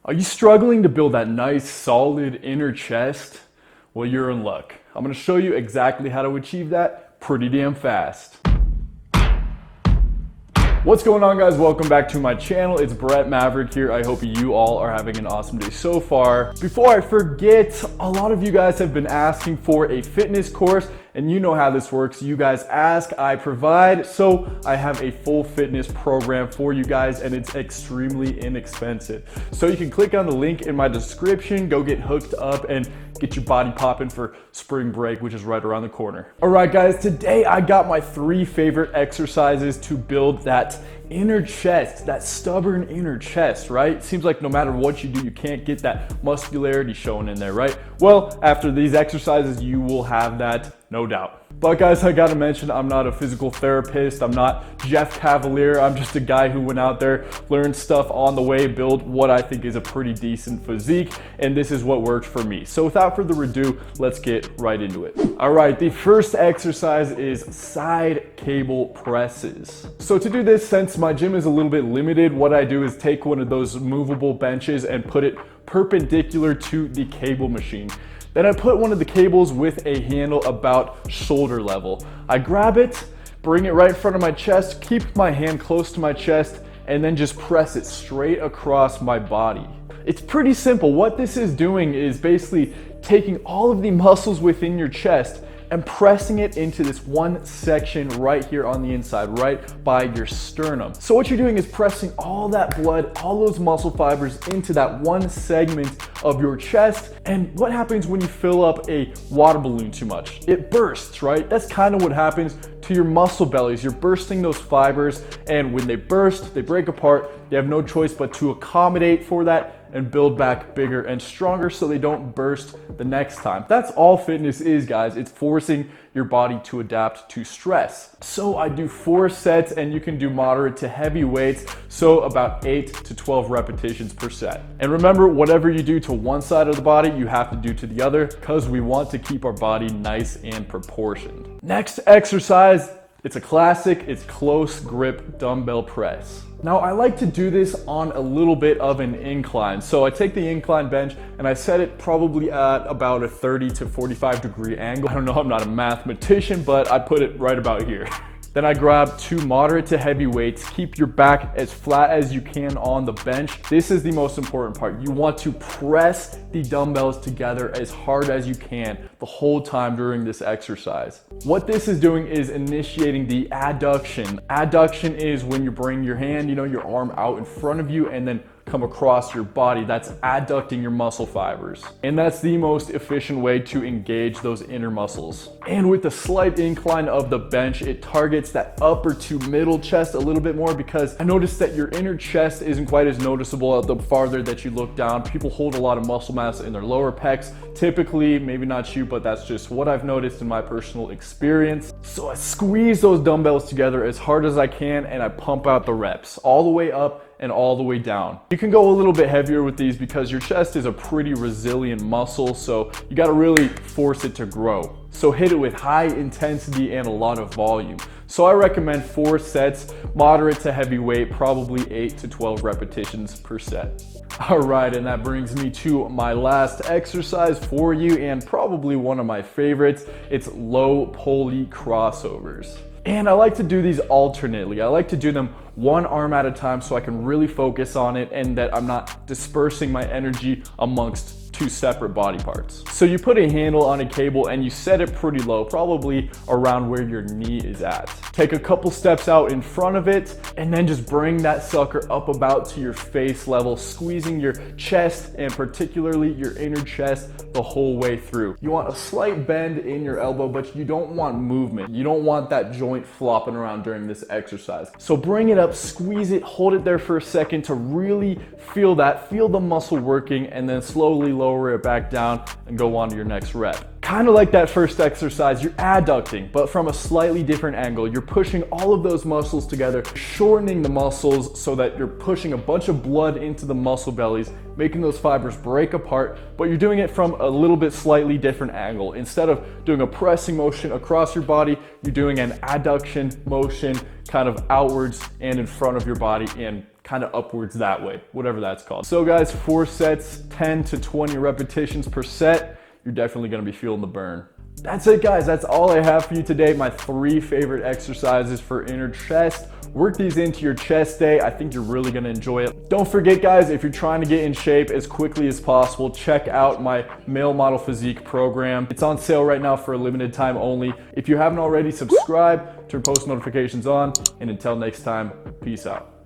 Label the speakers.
Speaker 1: Are you struggling to build that nice, solid inner chest? Well, you're in luck. I'm gonna show you exactly how to achieve that pretty damn fast. What's going on, guys? Welcome back to my channel. It's Maverick here. I hope you all are having an awesome day so far. Before I forget, a lot of you guys have been asking for a fitness course, and you know how this works. You guys ask, I provide. So I have a full fitness program for you guys, and it's extremely inexpensive. So you can click on the link in my description, go get hooked up and get your body popping for spring break, which is right around the corner. All right, guys, today I got my 3 favorite exercises to build that inner chest, that stubborn inner chest, right? Seems like no matter what you do, you can't get that muscularity showing in there, right? Well, after these exercises, you will have that, no doubt. But guys, I gotta mention, I'm not a physical therapist. I'm not Jeff Cavalier. I'm just a guy who went out there, learned stuff on the way, built what I think is a pretty decent physique, and this is what worked for me. So without further ado, let's get right into it. All right, the first exercise is side cable presses. So to do this, since my gym is a little bit limited, what I do is take one of those movable benches and put it perpendicular to the cable machine. Then I put one of the cables with a handle about shoulder level. I grab it, bring it right in front of my chest, keep my hand close to my chest, and then just press it straight across my body. It's pretty simple. What this is doing is basically taking all of the muscles within your chest and pressing it into this one section right here on the inside, right by your sternum. So what you're doing is pressing all that blood, all those muscle fibers into that one segment of your chest. And what happens when you fill up a water balloon too much? It bursts, right? That's kind of what happens to your muscle bellies. You're bursting those fibers, and when they burst, they break apart. You have no choice but to accommodate for that and build back bigger and stronger so they don't burst the next time. That's all fitness is, guys. It's forcing your body to adapt to stress. So I do 4 sets, and you can do moderate to heavy weights, so about 8 to 12 repetitions per set. And remember, whatever you do to one side of the body, you have to do to the other, because we want to keep our body nice and proportioned. Next exercise, it's a classic, it's close grip dumbbell press. Now I like to do this on a little bit of an incline. So I take the incline bench and I set it probably at about a 30 to 45 degree angle. I don't know, I'm not a mathematician, but I put it right about here. Then I grab 2 moderate to heavy weights. Keep your back as flat as you can on the bench. This is the most important part. You want to press the dumbbells together as hard as you can the whole time during this exercise. What this is doing is initiating the adduction. Adduction is when you bring your hand, your arm out in front of you and then come across your body. That's adducting your muscle fibers. And that's the most efficient way to engage those inner muscles. And with the slight incline of the bench, it targets that upper to middle chest a little bit more, because I noticed that your inner chest isn't quite as noticeable the farther that you look down. People hold a lot of muscle mass in their lower pecs. Typically, maybe not you, but that's just what I've noticed in my personal experience. So I squeeze those dumbbells together as hard as I can, and I pump out the reps all the way up and all the way down. You can go a little bit heavier with these because your chest is a pretty resilient muscle, so you gotta really force it to grow. So hit it with high intensity and a lot of volume. So I recommend 4 sets, moderate to heavy weight, probably 8 to 12 repetitions per set. All right, and that brings me to my last exercise for you, and probably one of my favorites. It's low pulley crossovers. And I like to do these alternately. I like to do them one arm at a time so I can really focus on it and that I'm not dispersing my energy amongst 2 separate body parts. So you put a handle on a cable and you set it pretty low, probably around where your knee is at. Take a couple steps out in front of it and then just bring that sucker up about to your face level, squeezing your chest and particularly your inner chest the whole way through. You want a slight bend in your elbow, but you don't want movement. You don't want that joint flopping around during this exercise. So bring it up, squeeze it, hold it there for a second to really feel the muscle working, and then slowly lower it back down and go on to your next rep. Kind of like that first exercise, you're adducting, but from a slightly different angle. You're pushing all of those muscles together, shortening the muscles so that you're pushing a bunch of blood into the muscle bellies, making those fibers break apart, but you're doing it from a little bit slightly different angle. Instead of doing a pressing motion across your body, you're doing an adduction motion kind of outwards and in front of your body and kind of upwards that way, whatever that's called. So guys, 4 sets, 10 to 20 repetitions per set. You're definitely gonna be feeling the burn. That's it guys, that's all I have for you today. My 3 favorite exercises for inner chest. Work these into your chest day. I think you're really gonna enjoy it. Don't forget guys, if you're trying to get in shape as quickly as possible, check out my Male Model Physique program. It's on sale right now for a limited time only. If you haven't already, subscribe, turn post notifications on, and until next time, peace out.